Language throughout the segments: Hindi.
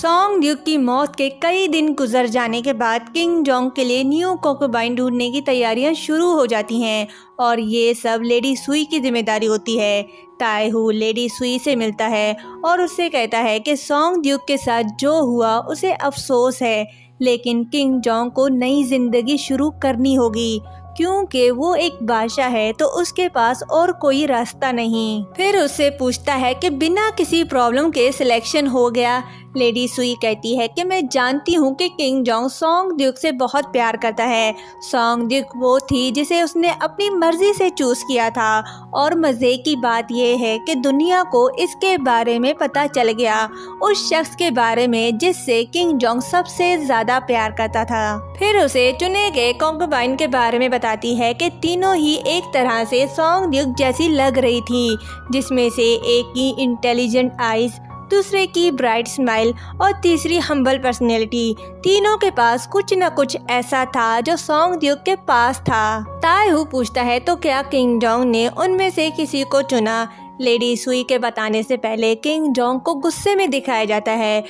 सॉन्ग ड्यूक की मौत के कई दिन गुजर जाने के बाद किंग जोंग के लिए न्यू कॉन्कुबाइन ढूंढने की तैयारियां शुरू हो जाती हैं और ये सब लेडी सुई की जिम्मेदारी होती है। ताएहू लेडी सुई से मिलता है और उससे कहता है कि सॉन्ग ड्यूक के साथ जो हुआ उसे अफसोस है, लेकिन किंग जोंग को नई जिंदगी शुरू करनी होगी क्योंकि वो एक बादशाह है तो उसके पास और कोई रास्ता नहीं। फिर उससे पूछता है कि बिना किसी प्रॉब्लम के सिलेक्शन हो गया। लेडी सुई कहती है कि मैं जानती हूँ कि किंग जोंग सॉन्ग ड्यूक से बहुत प्यार करता है। सॉन्ग ड्यूक वो थी जिसे उसने अपनी मर्जी से चूज किया था और मज़े की बात यह है कि दुनिया को इसके बारे में पता चल गया, उस शख्स के बारे में जिससे किंग जोंग सबसे ज़्यादा प्यार करता था। फिर उसे चुने गए कॉन्कुबाइन के बारे में बताती है कि तीनों ही एक तरह से सॉन्ग ड्यूक जैसी लग रही थी, जिसमें से एक की इंटेलिजेंट आइज, दूसरे की ब्राइट स्माइल और तीसरी हम्बल पर्सनैलिटी। तीनों के पास कुछ न कुछ ऐसा था जो सॉन्ग ड्यूक के पास था। ताएहू पूछता है तो क्या किंग जोंग ने उनमें से किसी को चुना। लेडी सुई के बताने से पहले किंग जोंग को गुस्से में दिखाया जाता है।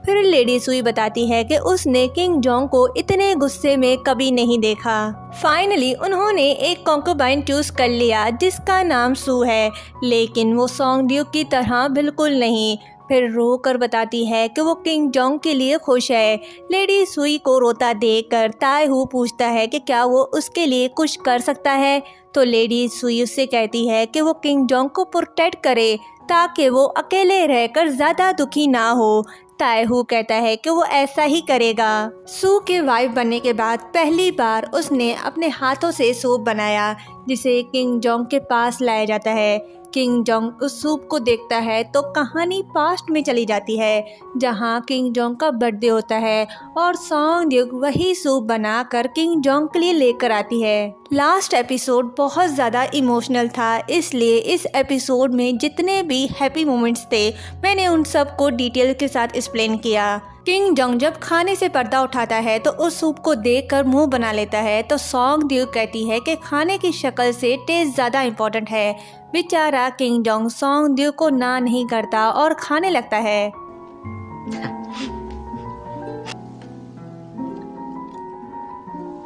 फिर लेडी सुई बताती है कि उसने किंग जोंग को इतने गुस्से में कभी नहीं देखा। फाइनली उन्होंने एक कॉन्कुबाइन चूज कर लिया जिसका नाम सू है, लेकिन वो सॉन्ग ड्यूक की तरह बिल्कुल नहीं। फिर रो कर बताती है कि वो किंग जोंग के लिए खुश है। लेडी सुई को रोता देखकर ताएहू पूछता है कि क्या वो उसके लिए कुछ कर सकता है, तो लेडी सुई उससे कहती है कि वो किंग जोंग को प्रोटेक्ट करे ताकि वो अकेले रहकर ज़्यादा दुखी ना हो। ताएहू कहता है कि वो ऐसा ही करेगा। सू के वाइफ बनने के बाद पहली बार उसने अपने हाथों से सूप बनाया जिसे किंग जोंग के पास लाया जाता है। किंग जोंग उस सूप को देखता है तो कहानी पास्ट में चली जाती है जहां किंग जोंग का बर्थडे होता है और सॉन्ग ड्यूक वही सूप बनाकर किंग जोंग के लिए लेकर आती है। लास्ट एपिसोड बहुत ज़्यादा इमोशनल था, इसलिए इस एपिसोड में जितने भी हैप्पी मोमेंट्स थे मैंने उन सब को डिटेल के साथ एक्सप्लेन किया। किंग जोंग जब खाने से पर्दा उठाता है तो उस सूप को देखकर मुंह बना लेता है तो सॉन्ग ड्यूक कहती है कि खाने की शक्ल से टेस्ट ज़्यादा इम्पोर्टेंट है। बेचारा किंग जोंग सॉन्ग ड्यूक को ना नहीं करता और खाने लगता है।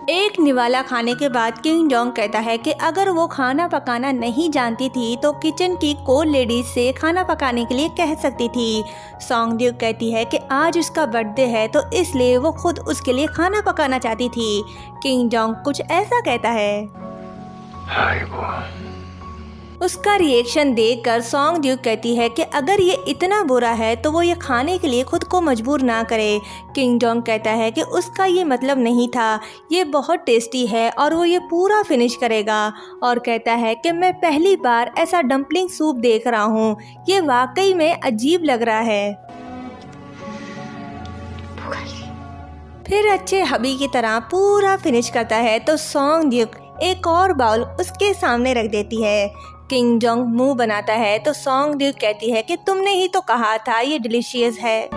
एक निवाला खाने के बाद किंग जोंग कहता है कि अगर वो खाना पकाना नहीं जानती थी तो किचन की कोर लेडीज से खाना पकाने के लिए कह सकती थी। सॉन्ग ड्यूक कहती है कि आज उसका बर्थडे है तो इसलिए वो खुद उसके लिए खाना पकाना चाहती थी। किंग जोंग कुछ ऐसा कहता है। उसका रिएक्शन देखकर सॉन्ग ड्यूक कहती है कि अगर ये इतना बुरा है तो वो ये खाने के लिए खुद को मजबूर ना करे। किंग जोंग कहता है कि उसका ये मतलब नहीं था, ये बहुत टेस्टी है और वो ये पूरा फिनिश करेगा और कहता है कि मैं पहली बार ऐसा डम्पलिंग सूप देख रहा हूँ, ये वाकई में अजीब लग रहा है। फिर अच्छे हबी की तरह पूरा फिनिश करता है तो सॉन्ग ड्यूक एक और बाउल उसके सामने रख देती है। किंग जोंग मुंह बनाता है तो सॉन्ग ड्यूक कहती है कि तुमने ही तो कहा था ये डिलीशियस है।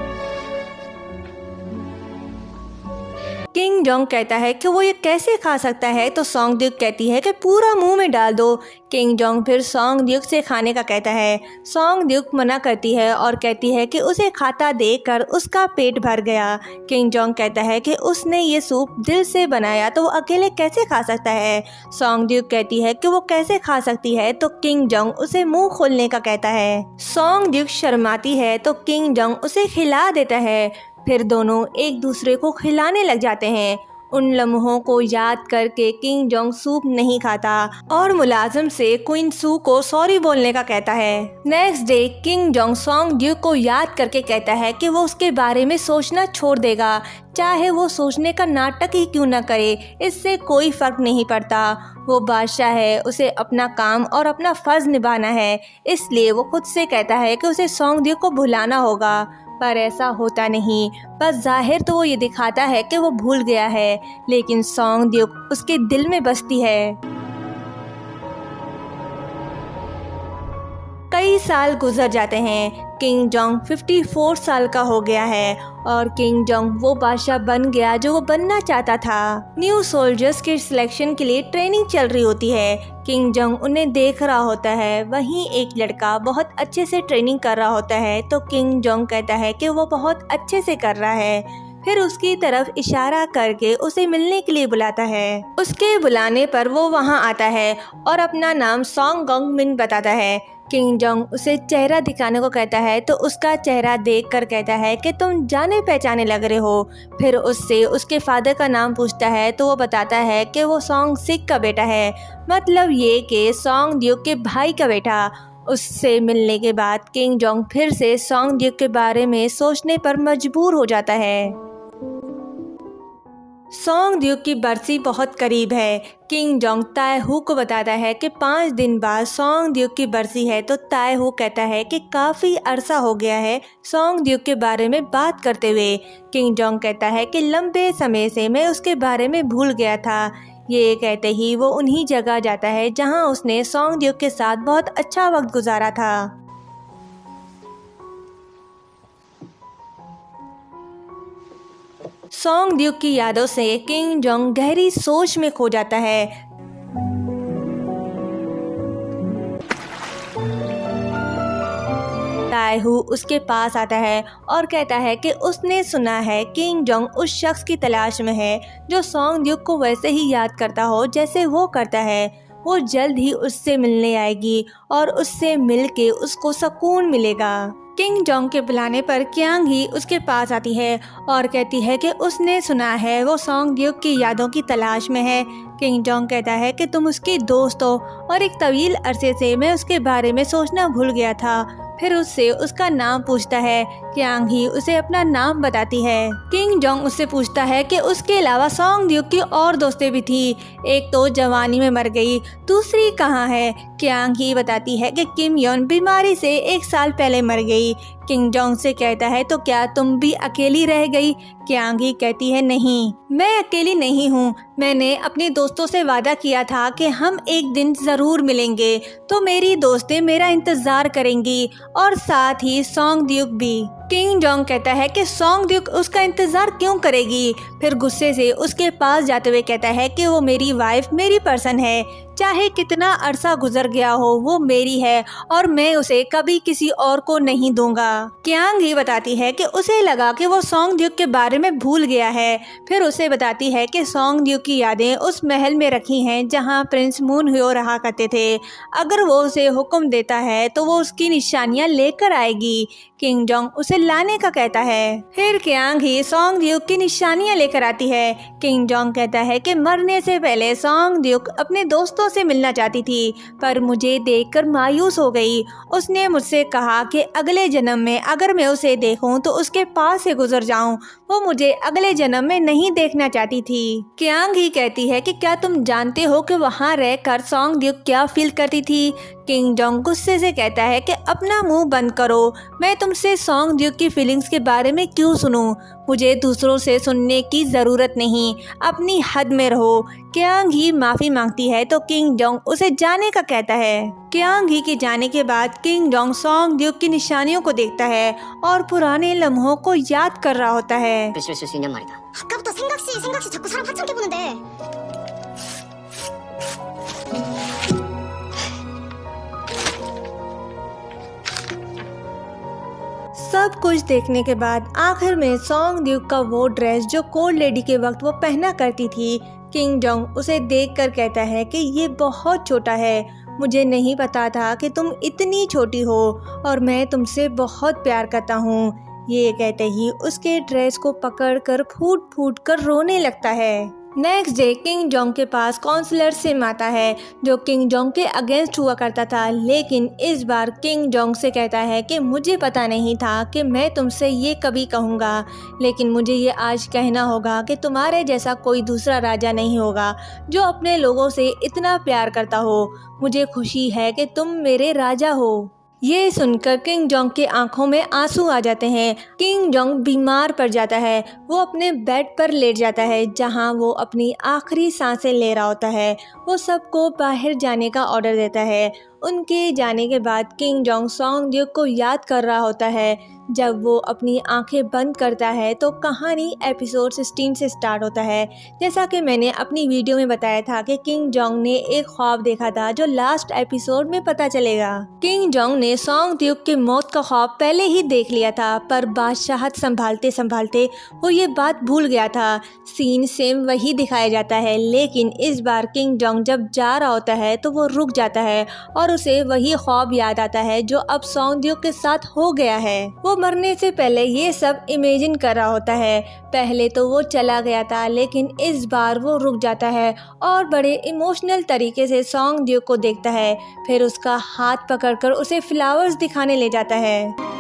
किंग जोंग कहता है कि वो ये कैसे खा सकता है तो सॉन्ग ड्यूक कहती है कि पूरा मुंह में डाल दो। किंग जोंग फिर सॉन्ग ड्यूक से खाने का कहता है। सॉन्ग ड्यूक मना करती है और कहती है कि उसे खाता देखकर उसका पेट भर गया। किंग जोंग कहता है कि उसने ये सूप दिल से बनाया तो वो अकेले कैसे खा सकता है। सॉन्ग ड्यूक कहती है कि वो कैसे खा सकती है तो किंग जोंग उसे मुंह खोलने का कहता है। सॉन्ग ड्यूक शर्माती है तो किंग जोंग उसे खिला देता है। फिर दोनों एक दूसरे को खिलाने लग जाते हैं। उन लम्हों को याद करके किंग जोंग सूप नहीं खाता और मुलाजिम से क्वीन सू को सॉरी बोलने का कहता है। Next day king Jong song Duke को याद करके कहता है कि वो उसके बारे में सोचना छोड़ देगा, चाहे वो सोचने का नाटक ही क्यों न करे, इससे कोई फर्क नहीं पड़ता। वो बादशाह है, उसे अपना काम और अपना फर्ज निभाना है, इसलिए वो खुद से कहता है कि उसे सॉन्ग ड्यूक को भुलाना होगा, पर ऐसा होता नहीं। बस जाहिर तो वो ये दिखाता है कि वो भूल गया है, लेकिन सॉन्ग ड्यूक उसके दिल में बसती है। कई साल गुजर जाते हैं। किंग जोंग 54 साल का हो गया है और किंग जोंग वो बादशाह बन गया जो वो बनना चाहता था। न्यू सोल्जर्स के सिलेक्शन के लिए ट्रेनिंग चल रही होती है। किंग जोंग उन्हें देख रहा होता है। वहीं एक लड़का बहुत अच्छे से ट्रेनिंग कर रहा होता है तो किंग जोंग कहता है कि वो बहुत अच्छे से कर रहा है। फिर उसकी तरफ इशारा करके उसे मिलने के लिए बुलाता है। उसके बुलाने पर वो वहाँ आता है और अपना नाम सोंग गोंग मिन बताता है। किंग जोंग उसे चेहरा दिखाने को कहता है तो उसका चेहरा देखकर कहता है कि तुम जाने पहचाने लग रहे हो। फिर उससे उसके फादर का नाम पूछता है तो वो बताता है कि वो सोंग सिक का बेटा है, मतलब ये कि सोंग ड्यूक के भाई का बेटा। उससे मिलने के बाद किंग जोंग फिर से सोंग ड्यूक के बारे में सोचने पर मजबूर हो जाता है। सोंग ड्यूक की बरसी बहुत करीब है। किंग जोंग ताएहू को बताता है कि 5 दिन बाद सोंग ड्यूक की बरसी है तो ताएहू कहता है कि काफ़ी अरसा हो गया है सोंग ड्यूक के बारे में बात करते हुए। किंग जोंग कहता है कि लंबे समय से मैं उसके बारे में भूल गया था। ये कहते ही वो उन्हीं जगह जाता है जहां उसने सोंग ड्यूक के साथ बहुत अच्छा वक्त गुजारा था। सोंग ड्यूक की यादों से किंग जोंग गहरी सोच में खो जाता है। ताएहू उसके पास आता है और कहता है कि उसने सुना है किंग जोंग उस शख्स की तलाश में है जो सोंग ड्यूक को वैसे ही याद करता हो जैसे वो करता है। वो जल्द ही उससे मिलने आएगी और उससे मिलके उसको सुकून मिलेगा। किंग जोंग के बुलाने पर क्यांग ही उसके पास आती है और कहती है कि उसने सुना है वो सोंग ड्यूक की यादों की तलाश में है। किंग जोंग कहता है कि तुम उसकी दोस्त हो और एक तवील अरसे से मैं उसके बारे में सोचना भूल गया था। फिर उससे उसका नाम पूछता है। क्यांग ही उसे अपना नाम बताती है। किंग जोंग उससे पूछता है कि उसके अलावा सोंग ड्यूक की और दोस्तें भी थी, एक तो जवानी में मर गई, दूसरी कहाँ है। क्यांग ही बताती है कि किम योन बीमारी से 1 साल पहले मर गई। किंग जोंग से कहता है तो क्या तुम भी अकेली रह गई। क्यांग ही कहती है नहीं, मैं अकेली नहीं हूँ। मैंने अपने दोस्तों से वादा किया था कि हम एक दिन जरूर मिलेंगे, तो मेरी दोस्तें मेरा इंतजार करेंगी और साथ ही सोंग ड्यूक भी। किंग जोंग कहता है कि सोंग ड्यूक उसका इंतजार क्यों करेगी। फिर गुस्से से उसके पास जाते हुए कहता है कि वो मेरी वाइफ, मेरी पर्सन है, चाहे कितना अरसा गुजर गया हो वो मेरी है और मैं उसे कभी किसी और को नहीं दूंगा। क्यांग ही बताती है कि उसे लगा कि वो सोंग ड्यूक के बारे में भूल गया है। फिर उसे बताती है कि सोंग ड्यूक की यादें उस महल में रखी हैं जहां प्रिंस मून ह्यो रहा करते थे। अगर वो उसे हुक्म देता है तो वो उसकी निशानियां लेकर आएगी। किंग जोंग उसे लाने का कहता है। फिर क्यांग ही सोंग ड्यूक की निशानियां लेकर आती है। किंग जोंग कहता है कि मरने से पहले सोंग ड्यूक अपने दोस्तों से मिलना चाहती थी पर मुझे देखकर मायूस हो गई। उसने मुझसे कहा कि अगले जन्म में अगर मैं उसे देखूं तो उसके पास से गुजर जाऊं। वो मुझे अगले जन्म में नहीं देखना चाहती थी। क्यांग ही कहती है कि क्या तुम जानते हो कि वहां रहकर सोंग ड्यूक क्या फील करती थी। किंग जोंग गुस्से से कहता है कि अपना मुंह बंद करो, मैं तुमसे सोंग ड्यूक की फीलिंग्स के बारे में क्यों सुनूं। मुझे दूसरों से सुनने की ज़रूरत नहीं, अपनी हद में रहो। क्यांग ही माफ़ी मांगती है तो किंग जोंग उसे जाने का कहता है। क्यांग ही के जाने के बाद किंग जोंग सोंग ड्यूक की निशानियों को देखता है और पुराने लम्हों को याद कर रहा होता है। 아까부터 생각시 자꾸 사람 하찮게 보는데. सब कुछ देखने के बाद आखिर में सोंग ड्यूक का वो ड्रेस जो कोल्ड लेडी के वक्त वो पहना करती थी, किंग जोंग उसे देखकर कहता है कि ये बहुत छोटा है। मुझे नहीं पता था कि तुम इतनी छोटी हो और मैं तुमसे बहुत प्यार करता हूँ। ये कहते ही उसके ड्रेस को पकड़कर फूट फूट कर रोने लगता है। नेक्स्ट डे किंग जोंग के पास काउंसलर सिम आता है जो किंग जोंग के अगेंस्ट हुआ करता था, लेकिन इस बार किंग जोंग से कहता है कि मुझे पता नहीं था कि मैं तुमसे ये कभी कहूँगा, लेकिन मुझे ये आज कहना होगा कि तुम्हारे जैसा कोई दूसरा राजा नहीं होगा जो अपने लोगों से इतना प्यार करता हो। मुझे खुशी है कि तुम मेरे राजा हो। ये सुनकर किंग जोंग के आंखों में आंसू आ जाते हैं। किंग जोंग बीमार पड़ जाता है। वो अपने बेड पर लेट जाता है जहां वो अपनी आखिरी सांसें ले रहा होता है। वो सबको बाहर जाने का ऑर्डर देता है उनके जाने के बाद किंग जोंग सॉन्ग ड्यूक को याद कर रहा होता है। जब वो अपनी आंखें बंद करता है तो कहानी एपिसोड 16 से स्टार्ट होता है। जैसा कि मैंने अपनी वीडियो में बताया था कि किंग जोंग ने एक ख्वाब देखा था जो लास्ट एपिसोड में पता चलेगा। किंग जोंग ने सॉन्ग ड्यूक की मौत का ख्वाब पहले ही देख लिया था, पर बादशाहत संभालते संभालते वो ये बात भूल गया था। सीन सेम वही दिखाया जाता है, लेकिन इस बार किंग जोंग जब जा रहा होता है तो वो रुक जाता है और उसे वही ख्वाब याद आता है जो अब सॉन्ग ड्यूक के साथ हो गया है। वो मरने से पहले ये सब इमेजिन कर रहा होता है। पहले तो वो चला गया था, लेकिन इस बार वो रुक जाता है और बड़े इमोशनल तरीके से सॉन्ग ड्यूक को देखता है। फिर उसका हाथ पकड़कर उसे फ्लावर्स दिखाने ले जाता है।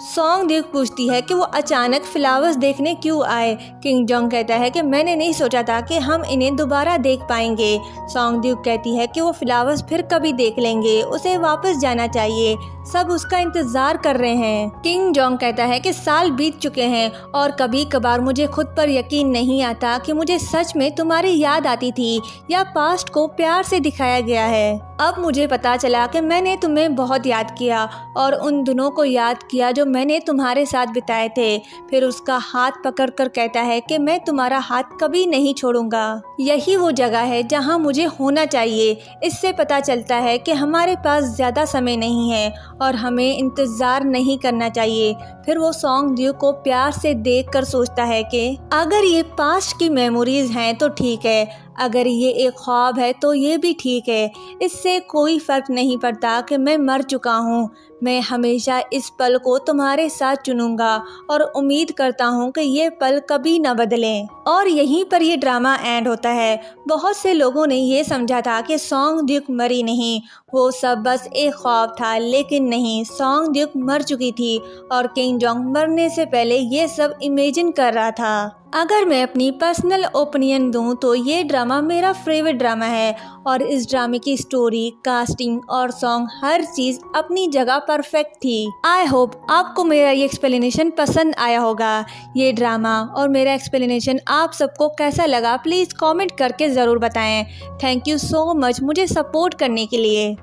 सॉन्ग ड्यूक पूछती है कि वो अचानक फ्लावर्स देखने क्यों आए। किंग जोंग कहता है कि मैंने नहीं सोचा था कि हम इन्हें दोबारा देख पाएंगे। सॉन्ग ड्यूक कहती है कि वो फ्लावर्स फिर कभी देख लेंगे, उसे वापस जाना चाहिए, सब उसका इंतजार कर रहे हैं। किंग जोंग कहता है कि साल बीत चुके हैं और कभी कभार मुझे खुद पर यकीन नहीं आता कि मुझे सच में तुम्हारी याद आती थी या पास्ट को प्यार से दिखाया गया है। अब मुझे पता चला कि मैंने तुम्हें बहुत याद किया और उन दिनों को याद किया जो मैंने तुम्हारे साथ बिताए थे। फिर उसका हाथ पकड़कर कहता है कि मैं तुम्हारा हाथ कभी नहीं छोड़ूंगा। यही वो जगह है जहां मुझे होना चाहिए। इससे पता चलता है कि हमारे पास ज़्यादा समय नहीं है और हमें इंतज़ार नहीं करना चाहिए। फिर वो सॉन्ग ड्यूक को प्यार से देखकर सोचता है कि अगर ये पास्ट की मेमोरीज हैं तो ठीक है, अगर ये एक ख्वाब है तो ये भी ठीक है। इससे कोई फ़र्क नहीं पड़ता कि मैं मर चुका हूँ। मैं हमेशा इस पल को तुम्हारे साथ चुनूंगा और उम्मीद करता हूँ कि ये पल कभी न बदलें। और यहीं पर ये ड्रामा एंड होता है। बहुत से लोगों ने ये समझा था कि सॉन्ग ड्यूक मरी नहीं, वो सब बस एक ख्वाब था, लेकिन नहीं, सॉन्ग ड्यूक मर चुकी थी और किंग जोंग मरने से पहले ये सब इमेजिन कर रहा था। अगर मैं अपनी पर्सनल ओपिनियन दूं तो ये ड्रामा मेरा फेवरेट ड्रामा है और इस ड्रामे की स्टोरी, कास्टिंग और सॉन्ग हर चीज़ अपनी जगह परफेक्ट थी। आई होप आपको मेरा ये एक्सप्लेनेशन पसंद आया होगा। ये ड्रामा और मेरा एक्सप्लेनेशन आप सबको कैसा लगा प्लीज़ कमेंट करके ज़रूर बताएं। थैंक यू सो मच मुझे सपोर्ट करने के लिए।